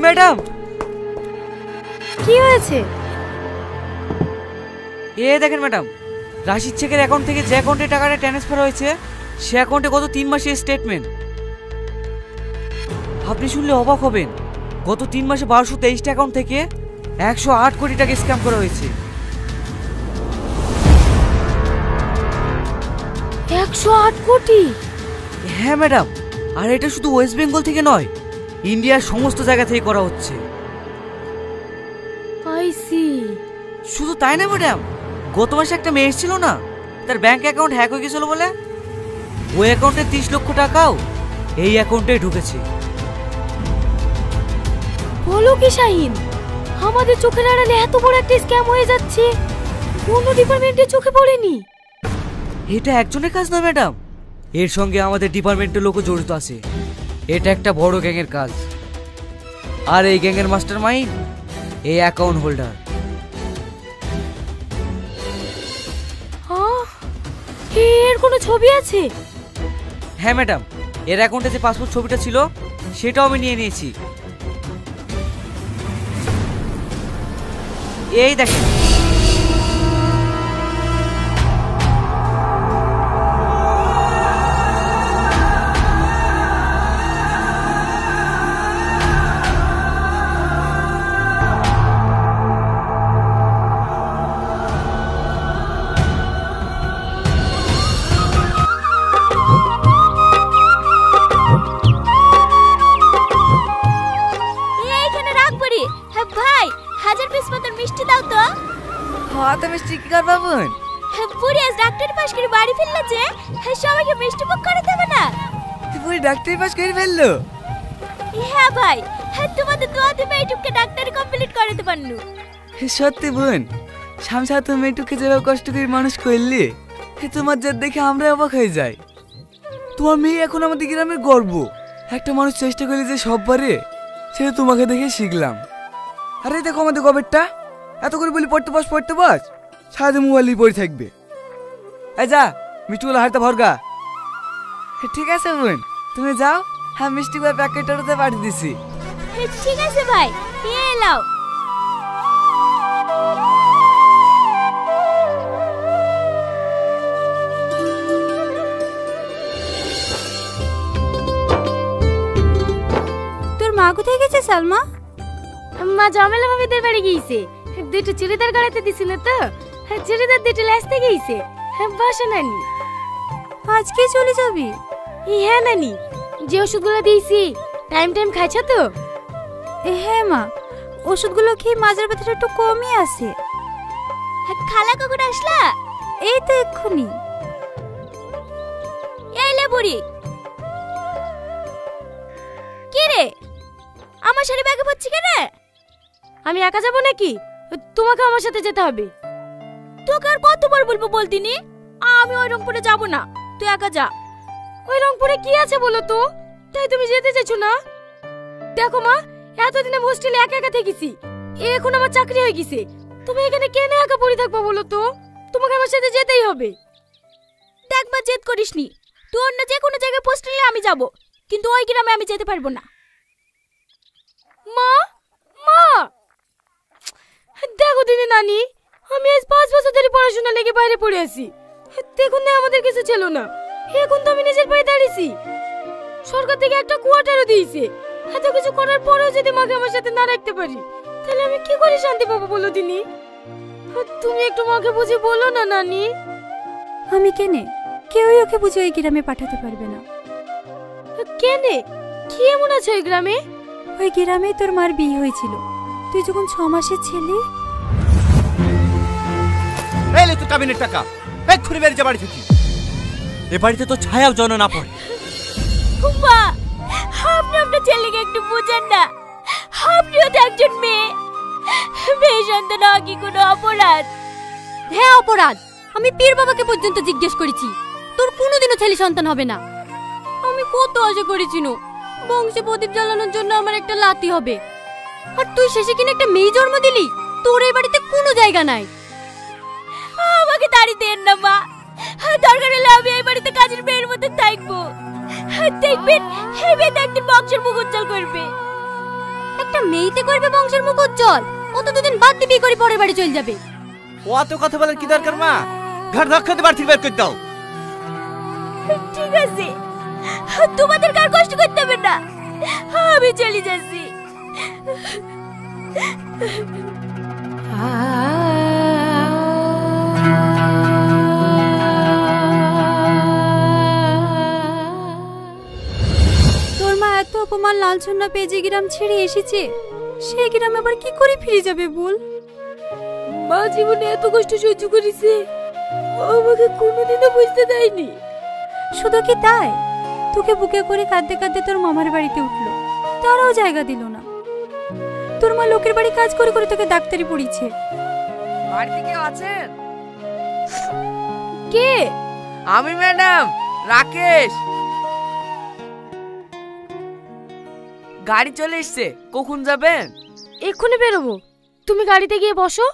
Madam, কি হয়েছে? দেখেন ম্যাডাম, রাশিদ শেখের অ্যাকাউন্ট থেকে যে অ্যাকাউন্টে টাকাটা ট্রান্সফার হয়েছে সে অ্যাকাউন্টে গত 3 মাসের স্টেটমেন্ট। আপনি শুনলে অবাক হবেন, গত 3 মাসে 1223টা অ্যাকাউন্ট থেকে 108 কোটি টাকা স্ক্যাম করা হয়েছে। 108 কোটি? হ্যাঁ ম্যাডাম, আর এটা শুধু ওয়েস্ট বেঙ্গল থেকে নয়, ইন্ডিয়ার সমস্ত জায়গা থেকে করা হচ্ছে। I see. শুধু তাই না ম্যাডাম, গত মাসে একটা মেয়ে ছিল না, তার ব্যাংক অ্যাকাউন্ট হ্যাক হয়ে গেছিল বলে ওই অ্যাকাউন্টে 30 লক্ষ টাকাও এই অ্যাকাউন্টে ঢুকেছে। বলো কি শাহিন, আমাদের চোখের আড়ালে এত বড় একটা স্ক্যাম হয়ে যাচ্ছে, কোন ডিপার্টমেন্টের চোখে পড়েনি? এটা একজনের কাজ না ম্যাডাম, এর সঙ্গে আমাদের ডিপার্টমেন্টের লোকও জড়িত আছে। এটা একটা বড় গ্যাংয়ের কাজ, আর এই গ্যাংয়ের মাস্টারমাইন্ড এই অ্যাকাউন্ট হোল্ডার। এর কোনো ছবি আছে? হ্যাঁ ম্যাডাম, এর অ্যাকাউন্টে যে পাসপোর্ট ছবিটা ছিল সেটাও আমি নিয়ে নিয়েছি। এই দেখেন। মিষ্টি কি করবা বোন? পুরি আজ ডাক্তারি পাশ করে বাড়ি ফিরলা যে, সবাইকে মিষ্টি মুখ করে দেবে না? পুরি ডাক্তারি পাশ করে ফেললো? হ্যাঁ ভাই, তোমাদের দোয়াতে মেয়েটুককে ডাক্তারি কমপ্লিট করাতে পারলু। সত্যি বোন, শামসা তো মেয়েটুককে যেভাবে কষ্ট করে মানুষ করলি, তোমার যা দেখে আমরা অবাক হয়ে যাই। তোমার মেয়ে এখন আমাদের গ্রামের গর্ব। একটা মানুষ চেষ্টা করলে যে সব পারে, সেটা তোমাকে দেখে শিখলাম। আরে দেখো আমাদের গবেরটা, এত করে বলি পড়তে বস, সারাদিন মোবাইল নিয়ে পড়ে থাকবে। এই যা মিষ্টিগুলো হাতে ভরগা। ঠিক আছে বোন, তুমি যাও, হ্যাঁ মিষ্টিগুলো প্যাকেটটাতে পাঠিয়ে দিছি। ঠিক আছে ভাই, এলাও। তোর মা কোথায় গেছে সালমা? মা জামেলা ভাবিদের বাড়ি গিয়েছে, দুটো চুড়িদার গড়াতে দিছিল তো, চুড়িদার দুটো লাসতে গিয়েছে। বসো নানি। আজকে চলে যাবি? হ্যাঁ নানি, যে ওষুধগুলো দিয়েছি টাইম খাইছ তো? হ্যাঁ মা, ওষুধগুলো খেয়ে মাঝের ব্যথাটা একটু কমই আছে। খালা কখন আসলা? এই তো এক্ষুনি। এলে বুড়ি। কে রে, আমার সাথে ব্যাগে পড়ছি কেন? আমি একা যাব নাকি? তোমাকে আমার সাথে যেতে হবে। তোকে আর কতবার বলবো বলতিনি, আমি ওই রংপুরে যাব না, তুই একা যা। ওই রংপুরে কি আছে বলো তো, তাই তুমি যেতে চাইছো না? দেখো মা, এতদিন আমি হোস্টেলে একা একা থেকেছি, এখন আমার চাকরি হয়ে গেছে, তুমি এখানে কেন একা পড়ে থাকবা বলো তো? তোমাকে আমার সাথে যেতেই হবে। দেখবার জেদ করিসনি, তুই অন্য যে কোনো জায়গায় পোস্ট নিলে আমি যাব, কিন্তু ওই গ্রামে আমি যেতে পারবো না। মা, মা দেখো দিদি নানি, আমি আজ 5 বছর ধরে পড়াশোনা লেগে বাইরে পড়ে আছি, দেখুন না আমাদের কিছু ছিল না, এখন তো আমি নিজের পায়ে দাঁড়িয়েছি। সরকার থেকে একটা কোয়ার্টারও দিয়েছে, এত কিছু করার পরেও যদি মাকে আমার সাথে না রাখতে পারি, তাহলে আমি কি করে শান্তি পাবো বলো দিনি? তুমি একটু মাকে বুঝে বলো না নানি। আমি কেনে, কেউই ওকে বুঝে ওই গ্রামে পাঠাতে পারবে না। কেনে, কি এমন আছে ওই গ্রামে? ওই গ্রামে তোর মার বিয়ে হয়েছিল, তুই যখন 6 মাসের ছেলে। এলে তো কাবিনের টাকা, এক্ষুনি বেরিয়ে যা বাড়ি থেকে। এ বাড়িতে তো ছায়াও জন না পড়ে। মা, আপনি আপনার ছেলেকে একটু বুঝেন না, আপনিও তো একজন মেয়ে, মেয়ে সন্তান হওয়া কি কোনো অপরাধ? হ্যাঁ অপরাধ, আমি পীর বাবাকে পর্যন্ত জিজ্ঞেস করেছি, তোর কোনোদিনও ছেলে সন্তান হবে না। আমি কত আশা করেছিল বংশে প্রদীপ জ্বালানোর জন্য আমার একটা লাতি হবে, আর তুই শেষে কিনা একটা মেয়ে জন্ম দিলি। তোর এই বাড়িতে কোনো জায়গা নাই। আমাকে তাড়ি দেন না মা, দরকার হলে আমি এই বাড়িতে কাজের মেয়ের মতো থাকবো, দেখবেন এই মেয়ে একদিন বংশের মুখ উজ্জ্বল করবে। একটা মেয়েতে করবে বংশের মুখ উজ্জ্বল, ও তো দুদিন বাদ দিয়ে বিয়ে করে পরের বাড়ি চলে যাবে। ও অত কথা বলার কি দরকার মা? ঘর ধক্ষতে বাড়ি থেকে বের করে দাও। ঠিক আছে, তোমাদের কার কষ্ট করতে হবে না, আমি চলে যাচ্ছি। তোর মা এত অপমান লাঞ্ছনা পেয়ে যে গ্রাম ছেড়ে এসেছে, সেই গ্রামে আবার কি করে ফিরে যাবে বল? মা জীবনে এত কষ্ট সহ্য করেছে, আমাকে কোনোদিনও বুঝতে দেয়নি। শুধু কি তাই, তোকে বুকে করে কাঁদতে কাঁদতে তোর মামার বাড়িতে উঠলো, তারাও জায়গা দিল না। তোর মা লোকের বাড়ি কাজ করে করে তোকে ডাক্তারি পড়িয়েছে। বাড়িতে কেউ আছেন? কে? আমি ম্যাডাম, রাকেশ। গাড়ি চলে এসছে, কখন যাবেন? এক্ষুনি বেরোবো, তুমি গাড়িতে গিয়ে বসো,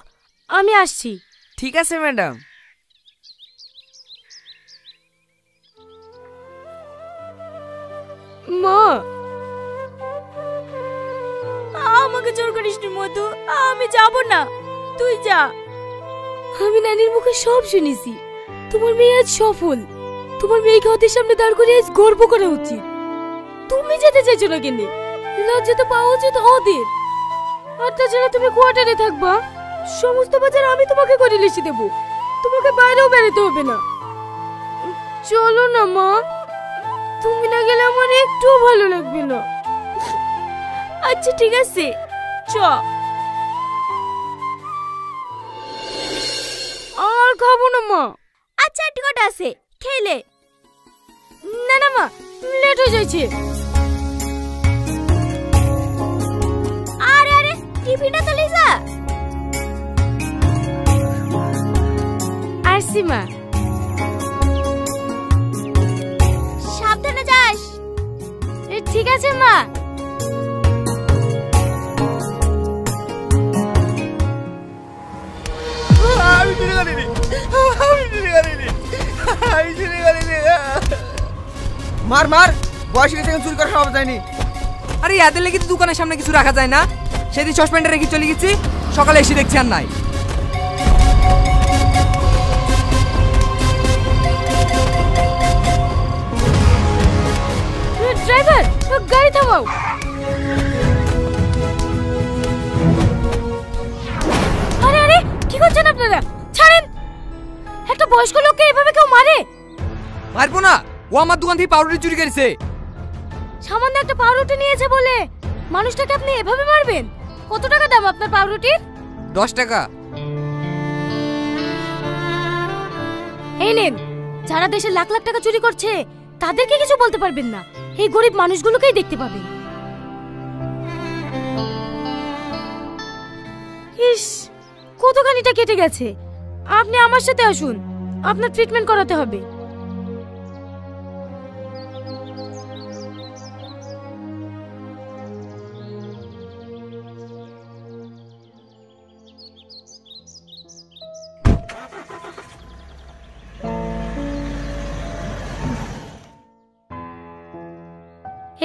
আমি আসছি। ঠিক আছে ম্যাডাম। মা, আমাকে জোর করিস নি মধু, আমি যাব না, তুই যা। আমি নানির মুখে সব শুনেছি, তোমার মেয়ে আজ সফল, তোমার মেয়েকে ওদের সামনে দাঁড় করে আজ গর্ব করা উচিত। তুমি যেতে চাইছো না কেন? লজ্জা তো পাওয়া উচিত ওদের। আর তাছাড়া তুমি কোয়ার্টারে থাকবা, সমস্ত বাজার আমি তোমাকে করে লিখে দেবো, তোমাকে বাইরেও বেরোতে হবে না। চলো না মা, তুমি না গেলে আমার একটুও ভালো লাগবে না। আচ্ছা ঠিক আছে, চ। আর খাবো না মা। আচ্ছা একটু কটা আছে, খেলে। না না মা, লেট হয়ে যাচ্ছে। আরে আরে, টিফিনটা তো লিজা। আসছি মা। সাবধানে যাস। ঠিক আছে মা। আমি চুরি করিনি, আমি চুরি করিনি, আমি চুরি করিনি। মার মার, বয়স গেছে চুরি করার স্বভাব যায়নি। আরে এদের লেগে তো দোকানের সামনে কিছু রাখা যায় না? সেদিন সসপেন্ডে রেখে চলে গেছি, সকালে এসে দেখছি আর নাই। ড্রাইভার, গাড়ি থামাও। আরে আরে, কি করছেন আপনারা? ছাড়েন। একটা বয়স্ক লোককে এভাবে কেউ মারে? মারবো না, ও আমার দোকান থেকে পাউরুটি চুরি করেছে। সামান্য একটা পাউরুটি নিয়েছে বলে মানুষটাকে আপনি এভাবে মারবেন? কত টাকা দাম আপনার পাউরুটির? 10 টাকা। এই নেন, যারা দেশে লাখ লাখ টাকা চুরি করছে তাদেরকে কিছু বলতে পারবেন না, এই গরিব মানুষগুলোকেই দেখতে পাবেন। ইস, কতখানিটা কেটে গেছে। আপনি আমার সাথে আসুন, আপনার ট্রিটমেন্ট করাতে হবে।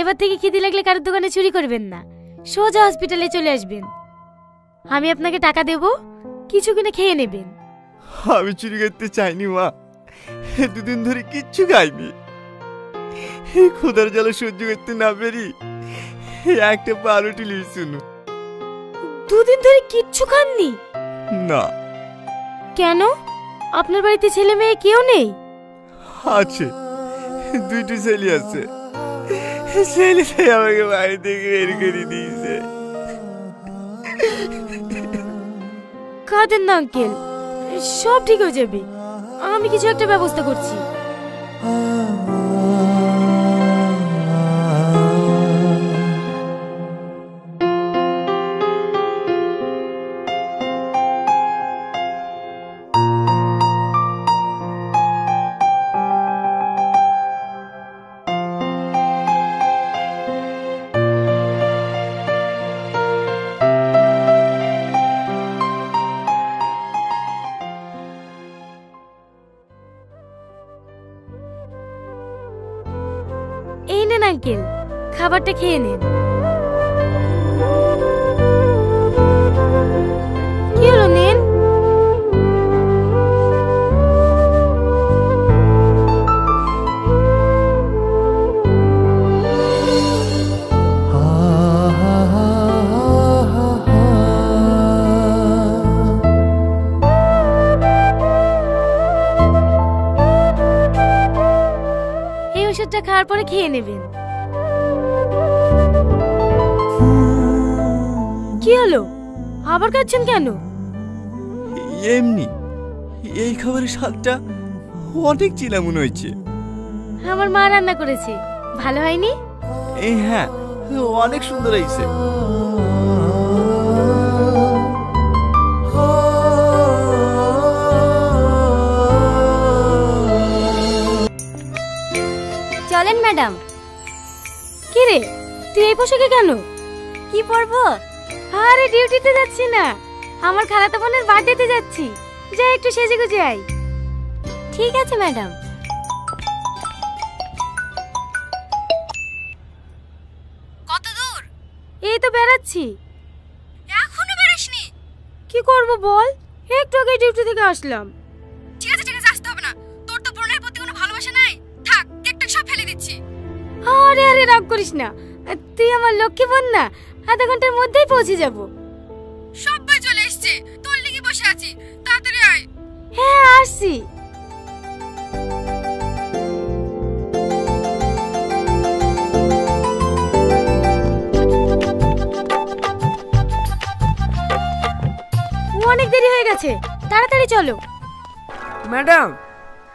এবার থেকে খিদে লাগলে কারোর দোকানে চুরি করবেন না, সোজা হসপিটালে চলে আসবেন। আমি আপনাকে টাকা দেব, কিছু কিনে খেয়ে নেবেন। আমি চুরি করতে চাইনি মা, দুদিন ধরে কিচ্ছু খাইনি। ক্ষুধার জ্বালা সহ্য করতে না পেরি একটা পাউরুটি লিয়ে শুনো। দুদিন ধরে কিচ্ছু খাননি? না। কেন? আপনার বাড়িতে ছেলে মেয়ে কেউ নেই? আছে, দুইটি ছেলে আছে। ছেলেটাই আমাকে বাড়ি থেকে বের করে দিয়েছে। কাঁদেন না আঙ্কেল, সব ঠিক হয়ে যাবে, আমি কিছু একটা ব্যবস্থা করছি। এই নেন আঙ্কেল, খাবারটা খেয়ে নিন। কি হলো নিন? এই ওষুধটা খাওয়ার পরে খেয়ে নেবেন। কি হলো, আবার কাঁদছেন কেন? এমনি এই খাবারের স্বাদটা অনেক চিলা মনে হয়েছে। আমার মা রান্না করেছে, ভালো হয়নি? এই হ্যাঁ, অনেক সুন্দর হয়েছে। চলেন ম্যাডাম। কি রে, তুই এই পোশাকে কেন? কি পরবো? আরে ডিউটিতে যাচ্ছি না, আমার খালাতো বোনের বার্থডেতে যাচ্ছি। যাই একটু সেজে গুজে আই। ঠিক আছে ম্যাডাম। কত দূর? এই তো বেরাচ্ছি। এখনো বেরাসনি? কি করব বল, একটু আগে ডিউটি থেকে আসলাম। ঠিক আছে আসতে হবে না, তোর তো বোনের প্রতি কোনো ভালোবাসা নাই। থাক, কেকটা সব ফেলে দিচ্ছি। আরে আরে রাগ করিস না, তুই আমার লক্ষ্মী বোন না, আধা ঘন্টার মধ্যেই পৌঁছে যাব। সবাই চলে এসেছে, তোর লাগি বসে আছি, তাড়াতাড়ি আয়। হ্যাঁ আসছি। অনেক দেরি হয়ে গেছে, তাড়াতাড়ি চলো। ম্যাডাম,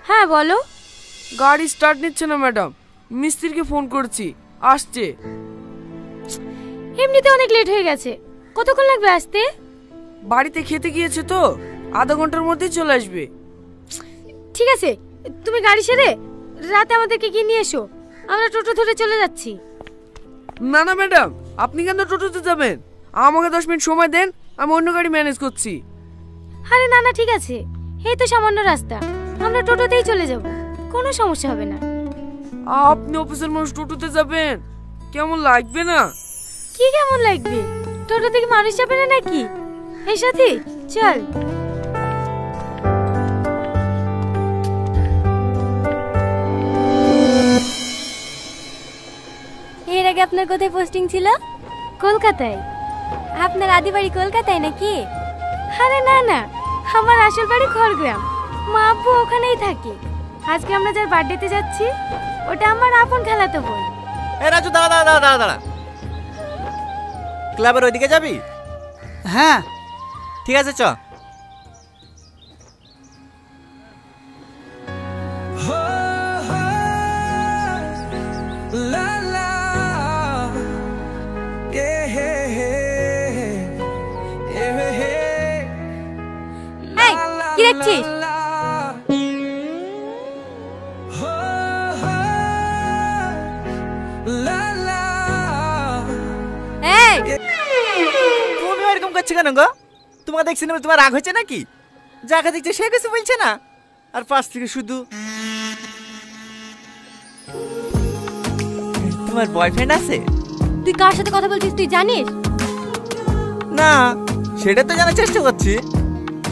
হ্যাঁ বলো। গাড়ি স্টার্ট নিচ্ছে না ম্যাডাম, মিস্ত্রিকে ফোন করছি, আসছে। এমনিতে অনেক লেট হয়ে গেছে, কতক্ষণ লাগবে আসতে? বাড়িতে খেতে গিয়েছে তো, আধা ঘন্টার মধ্যেই চলে আসবে। ঠিক আছে, তুমি গাড়ি সেরে রাতে আমাদেরকে গিয়ে নিয়ে এসো, আমরা টোটো ধরে চলে যাচ্ছি। না না ম্যাডাম, আপনি কেন টোটোতে যাবেন? আমাকে 10 মিনিট সময় দেন, আমি অন্য গাড়ি ম্যানেজ করছি। আরে না না ঠিক আছে, এই তো সামান্য রাস্তা, আমরা টোটোতেই চলে যাব, কোনো সমস্যা হবে না। আপনি অফিসের মানুষ টোটোতে যাবেন, কেমন লাগবে না? কি কেমন লাগবে? টোটো থেকে মানুষ যাবে না নাকি? এই সাথী চল। এর আগে আপনার কোথায় পোস্টিং ছিল? কলকাতায়। আপনার আদি বাড়ি কলকাতায় নাকি? আরে না না, আমার আসল বাড়ি খড়গ্রাম, মা আব্বু ওখানেই থাকে। আজকে আমরা যার বার্থডেতে যাচ্ছি, ওটা আমার আপন খালাতো বোন। এ রাজু, দাঁড়া দাঁড়া দাঁড়া দাঁড়া দাঁড়া। ক্লাবের ওইদিকে যাবি? হ্যাঁ ঠিক আছে, চ। এই, কি দেখছিস? এই, তুমি এরকম করছো কেন গো? তোমাকে দেখছি না, তোমার রাগ হচ্ছে নাকি? যাকে দেখছে সে কিছু বলছে না, আর পাশ থেকে শুধু তোমার বয়ফ্রেন্ড আছে? তুই কার সাথে কথা বলছিস তুই জানিস? না, সেটা তো জানার চেষ্টা করছি।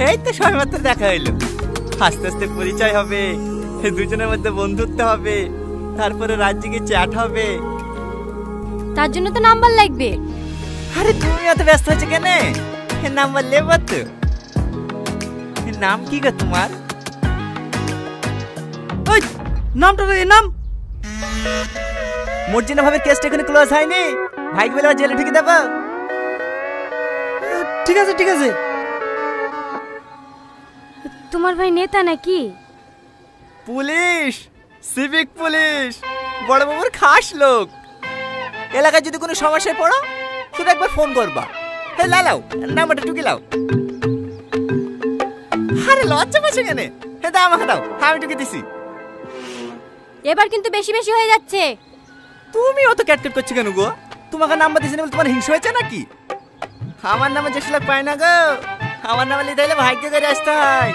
এই তো সবেমাত্র দেখা হইলো, আস্তে আস্তে পরিচয় হবে, দুজনের মধ্যে বন্ধুত্ব হবে, তারপরে রাজ্যে চ্যাট হবে। তার জন্য তো নাম্বার লাগবে। আরে তুমি এত ব্যস্ত হচ্ছে কেন? নাম্বার লেবো তো। নাম কি গো তোমার? ওই নামটা রে, নাম। মর্জিনা ভাবে কেসটা এখানে ক্লোজ হয়নি, ভাইকে বলে জেলে ঢুকে দেবো। ঠিক আছে ঠিক আছে। তোমার ভাই নেতা নাকি? পুলিশ, সিভিক পুলিশ, বড় বাবুর খাস লোক। এলাকায় যদি কোনো সমস্যায় পড়ো, শুধু একবার ফোন করবা। হে লাও, নাম্বারটা টুকি লাও। আরে লজ্জা পাচ্ছে কেন? হে দাও, আমাকে দাও, আমি টুকি দিছি। এবার কিন্তু বেশি বেশি হয়ে যাচ্ছে। তুমি অত ক্যাটকেট করছো কেন গো? তোমাকে নাম্বার দিছি না বলে তোমার হিংসা হয়েছে নাকি? আমার নামে যে লোক পায় না গো, আমার নামে লিখতে হলে ভাগ্য করে আসতে হয়।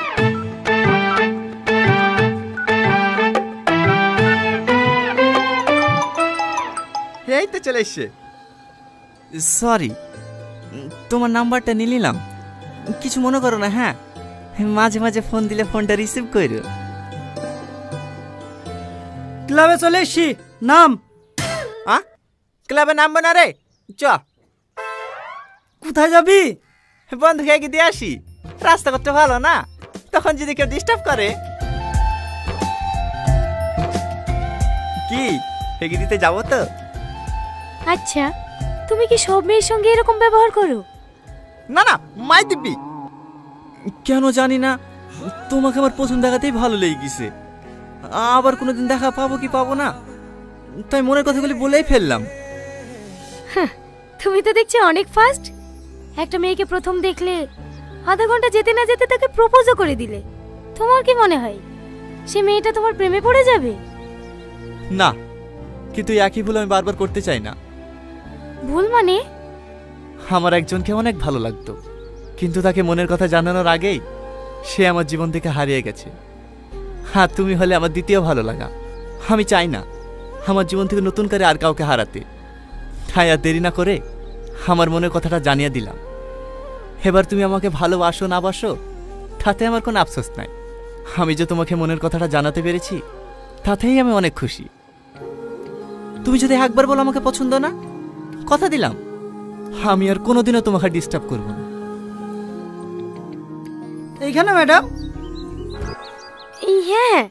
এই তো চলে এসছে। সরি, তোমার নাম্বারটা নিয়ে নিলাম, কিছু মনে করো না, হ্যাঁ? মাঝে মাঝে ফোন দিলে ফোনটা রিসিভ করো। ক্লাবে চলে এসছি, নাম। ক্লাবে নামবে না রে, চ। কোথায় যাবি? বন্ধুকে এগিয়ে দিয়ে আসি, রাস্তা করতে ভালো না, তখন যদি কেউ ডিস্টার্ব করে। কি এগিয়ে দিতে যাবো তো? আচ্ছা, তুমি কি সব মেয়ের সঙ্গে এরকম ব্যবহার করো? না না, মাই দিব্যি। কেন জানি না, তোমাকে আমার প্রথম দেখাতেই ভালো লেগে গেছে। আবার কোনোদিন দেখা পাবো কি পাবো না, তাই মনের কথাগুলি বলেই ফেললাম। তুমি তো দেখছি অনেক ফাস্ট। একটা মেয়েকে প্রথম দেখলে আধা ঘন্টা যেতে না যেতে তাকে প্রপোজও করে দিলে। তোমার কি মনে হয় সে মেয়েটা তোমার প্রেমে পড়ে যাবে? না, কিন্তু একই ভুল আমি বারবার করতে চাই না। ভুল মানে? আমার একজনকে অনেক ভালো লাগতো, কিন্তু তাকে মনের কথা জানানোর আগেই সে আমার জীবন থেকে হারিয়ে গেছে। হ্যাঁ, তুমি হলে আমার দ্বিতীয় ভালো লাগা। আমি চাই না আমার জীবন থেকে নতুন করে আর কাউকে হারাতে, তাই আর দেরি না করে আমার মনের কথাটা জানিয়ে দিলাম। এবার তুমি আমাকে ভালোবাসো না বাসো তাতে আমার কোনো আফসোস নাই। আমি যে তোমাকে মনের কথাটা জানাতে পেরেছি তাতেই আমি অনেক খুশি। তুমি যদি একবার বলো আমাকে পছন্দ না, কথা দিলাম আমি আর কোনোদিনও তোমাকে ডিস্টার্ব করব না। এইখানে ম্যাডাম? হ্যাঁ।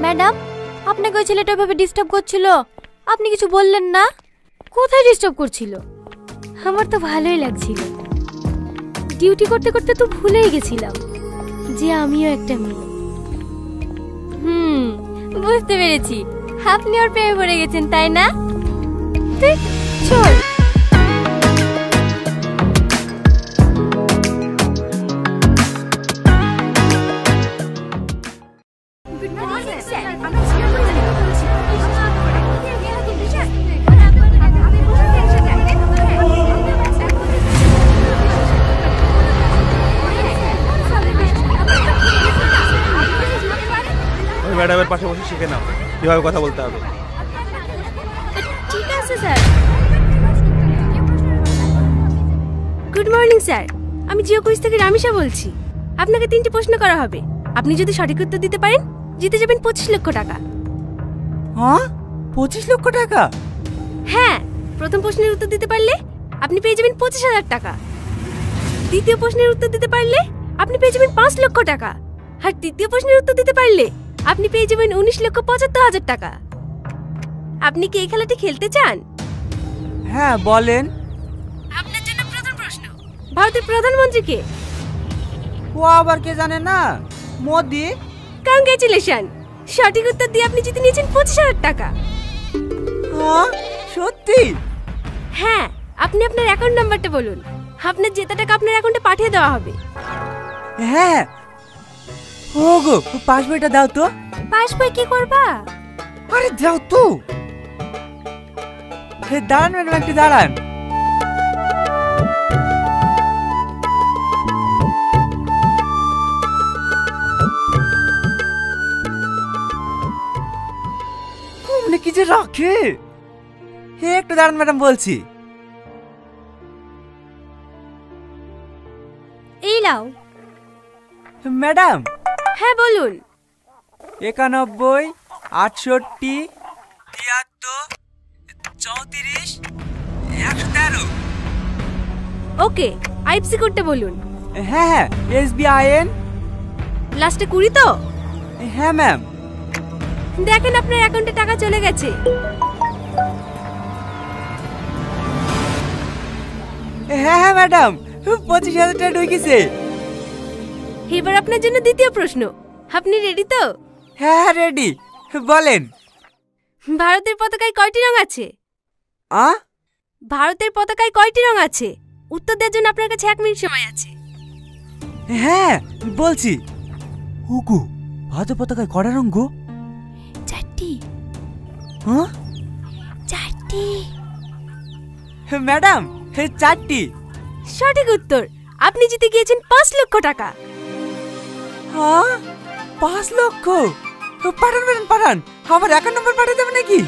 ম্যাডাম, আপনাকে ওই ছেলেটা ভাবে ডিস্টার্ব করছিল, আপনি কিছু বললেন না? কোথায় ডিস্টার্ব করছিল? আমার তো ভালোই লাগছিল। ডিউটি করতে করতে তো ভুলেই গেছিলাম যে আমিও একটা মেয়ে। বুঝতে পেরেছি, আপনি ওর প্রেমে পড়ে গেছেন, তাই না? চল। ম্যাডামের পাশে বসে শিখে নাও কিভাবে কথা বলতে হবে। ঠিক আছে স্যার। গুড মর্নিং স্যার, আমি জিও কুইজ থেকে রামিশা বলছি। আপনাকে 3টি প্রশ্ন করা হবে, আপনি যদি সঠিক উত্তর দিতে পারেন জিতে যাবেন 25 লক্ষ টাকা। হ্যাঁ, 25 লক্ষ টাকা? হ্যাঁ, প্রথম প্রশ্নের উত্তর দিতে পারলে আপনি পেয়ে যাবেন 25,000 টাকা। দ্বিতীয় প্রশ্নের উত্তর দিতে পারলে আপনি পেয়ে যাবেন 5 লক্ষ টাকা। আর তৃতীয় প্রশ্নের উত্তর দিতে পারলে আপনি পেয়ে যাবেন 19,75,000 টাকা। আপনি কি এই খেলাটি খেলতে চান? হ্যাঁ, বলেন। আপনার জন্য প্রথম প্রশ্ন, ভারতের প্রধানমন্ত্রী কে? ও আবার কে জানে না? মোদি। কংগ্রেচুলেশন, সঠিক উত্তর দিয়ে আপনি জিতে নিয়েছেন 25,000 টাকা। হ্যাঁ, সত্যি? হ্যাঁ, আপনি আপনার অ্যাকাউন্ট নাম্বারটা বলুন, আপনার জেতা টাকা আপনার অ্যাকাউন্টে পাঠিয়ে দেওয়া হবে। হ্যাঁ। ওগো, পাস বইটা দাও তো। পাস বই কি করবা? আরে দাও তো। দাঁড়ান ম্যাডাম, একটু দাঁড়ান। মানে কি যে রাখে। একটু দাঁড়ান ম্যাডাম, বলছি। এই লাও। ম্যাডাম। হ্যাঁ বলুন। 91, 68, 73, 34, 113। ওকে, আইএফসি কোডটা বলুন। হ্যাঁ হ্যাঁ, SBIN। লাস্টে 20 তো? হ্যাঁ ম্যাম। দেখেন আপনার অ্যাকাউন্টে টাকা চলে গেছে। হ্যাঁ হ্যাঁ ম্যাডাম, 25,000 টাকা ঢুকেছে। এবার আপনার জন্য দ্বিতীয় প্রশ্ন, আপনি রেডি তো? হ্যাঁ হ্যাঁ, রেডি, বলেন। ভারতের পতাকায় কয়টি রং আছে? ভারতের পতাকায় কয়টি রং আছে? উত্তর দেওয়ার জন্য আপনার কাছে 1 মিনিট সময় আছে। হ্যাঁ বলছি। ওগো, ভারতের পতাকায় কয়টা রং গো? 4টি। হ্যাঁ, 4টি। ম্যাডাম, 4টি। সঠিক উত্তর। আপনি জিতে গিয়েছেন 5 লক্ষ টাকা। হ্যাঁ 5 লক্ষ? পাঠান ম্যাডাম পাঠান, আমার অ্যাকাউন্ট নাম্বার পাঠিয়ে দেবেন নাকি?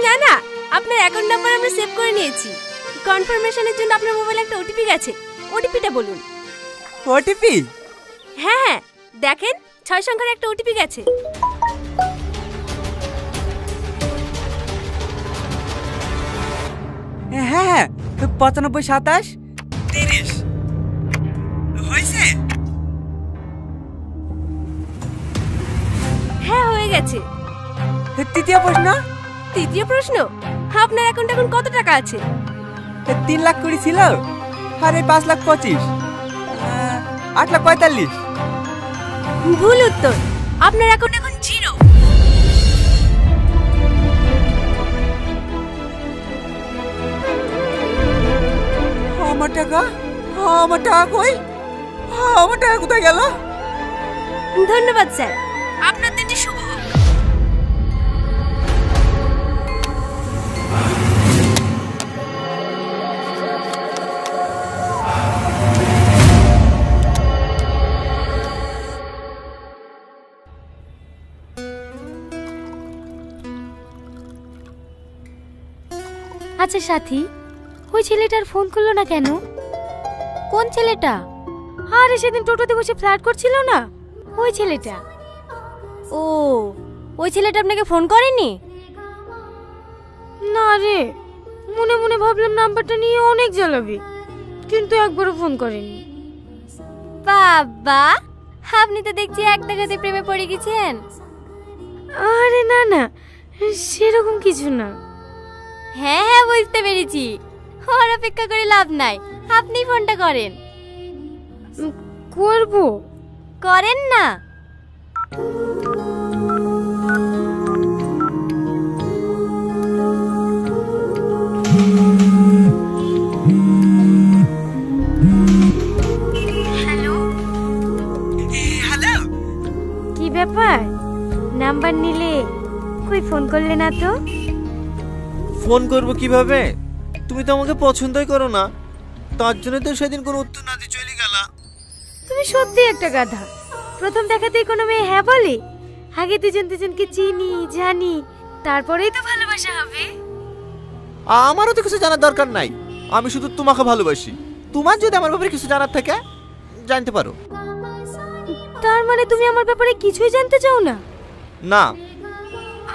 না না, আপনার অ্যাকাউন্ট নাম্বার আমরা সেভ করে নিয়েছি। কনফার্মেশনের জন্য আপনার মোবাইলে একটা ওটিপি গেছে, ওটিপিটা বলুন। ওটিপি? হ্যাঁ হ্যাঁ, দেখেন 6 সংখ্যার একটা ওটিপি গেছে। হ্যাঁ হ্যাঁ 95 27 30 হয়েছে? হ্যাঁ হয়ে গেছে। তৃতীয় প্রশ্ন। তৃতীয় প্রশ্ন, আপনার অ্যাকাউন্টে এখন কত টাকা আছে? 3 লাখ করে ছিল, আর এই 5 লাখ 25, 8 লাখ 45। ভুল উত্তর, আপনার অ্যাকাউন্ট এখন 0। আমার টাকা, আমার টাকা কই? আমার টাকা কোথায় গেল? ধন্যবাদ স্যার, আপনার দিনটি শুভ হোক। আচ্ছা সাথী, ওই ছেলেটার ফোন করলো না কেন? কোন ছেলেটা? আরে সেদিন টোটোতে বসে ফ্ল্যাট করছিল না, ওই ছেলেটা। ও, ওই ছেলেটা আপনাকে ফোন করেনি? না রে, মনে মনে ভাবলাম নাম্বারটা নিয়ে অনেক জ্বালাবি, কিন্তু একবারও ফোন করেনি। বাবা, আপনি তো দেখছি এক দেখাতে প্রেমে পড়ে গেছেন। আরে না না, সেরকম কিছু না। হ্যাঁ হ্যাঁ বুঝতে পেরেছি, ওর অপেক্ষা করে লাভ নাই, আপনি ফোনটা করেন। করব? করেন না। হ্যালো হ্যালো, কি ব্যাপার, নাম্বার নিলে কই ফোন করলে না তো? ফোন করব কিভাবে? তুমি তো আমাকে পছন্দই করো না, তার জন্য তো সেদিন কোনো উত্তর না দিয়ে চলে গেলা। তুমি সত্যি একটা গাধা, প্রথম দেখাতেই কোনো মেয়ে হ্যাঁ বলে? আগে দুজন দুজনকে চিনি জানি, তারপরেই তো ভালোবাসা হবে। আমারও তো কিছু জানার দরকার নাই, আমি শুধু তোমাকে ভালোবাসি। তোমার যদি আমার ব্যাপারে কিছু জানার থাকে জানতে পারো। তার মানে তুমি আমার ব্যাপারে কিছুই জানতে চাও না? না।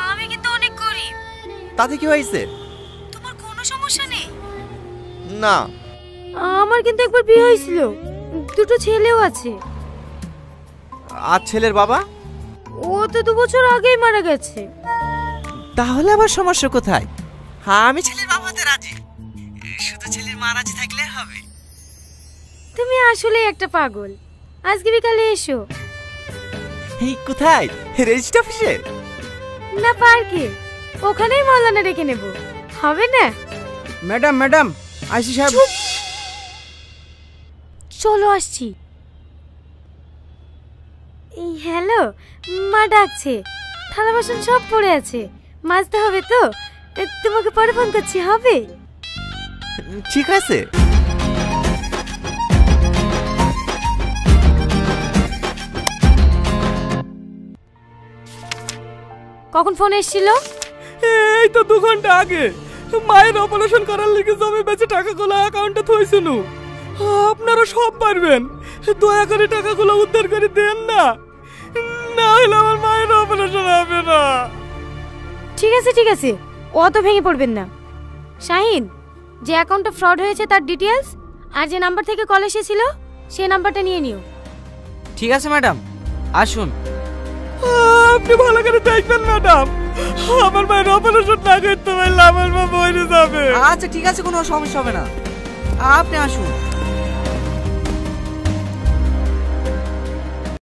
আমি কিন্তু অনেক গরিব। তাতে কি হয়েছে? তোমার কোনো সমস্যা নেই? না। আমার কিন্তু একবার বিয়ে হয়েছিল, 2টো ছেলেও আছে। আর ছেলের বাবা? ও তো 2 বছর আগেই মারা গেছে। তাহলে আবার সমস্যা কোথায়? হ্যাঁ, আমি ছেলের বাবা হতে রাজি, শুধু ছেলের মা রাজি থাকলে হবে। তুমি আসলে একটা পাগল। আজকে বিকালে এসো। এই কোথায়? রেজিস্ট্রি অফিসে? না, পার্কে, ওখানেই মৌলানা রেখে নেব, হবে না? ম্যাডাম ম্যাডাম আইসি সাহেব। চলো আসছি। এই হ্যালো, মা ডাকছে, থালা বাসন সব পড়ে আছে, মাজতে হবে তো। তোমাকে পরে ফোন করছি, হবে? ঠিক আছে। কখন ফোন এসেছিল? এই তো 2 ঘন্টা আগে। মায়ের অপারেশন করার লিগে জমি বেচে টাকাগুলো অ্যাকাউন্টে থইছিল। আপনারা সব পারবেন, দয়া করে টাকাগুলো উদ্ধার করে দেন না, না হলে আমার মায়ের অপারেশন হবে না। ঠিক আছে ঠিক আছে, অত ভেঙে পড়বেন না। শাহিন, যে অ্যাকাউন্টে ফ্রড হয়েছে তার ডিটেইলস আর যে নাম্বার থেকে কল এসেছিল সেই নাম্বারটা নিয়ে নিও। ঠিক আছে ম্যাডাম, আসুন। আপনি ভালো করে দেখবেন ম্যাডাম, আমার মায়ের অপারেশন না করতে পারলে আমার মা মরে যাবে। আচ্ছা ঠিক আছে, কোনো সমস্যা হবে না, আপনি আসুন।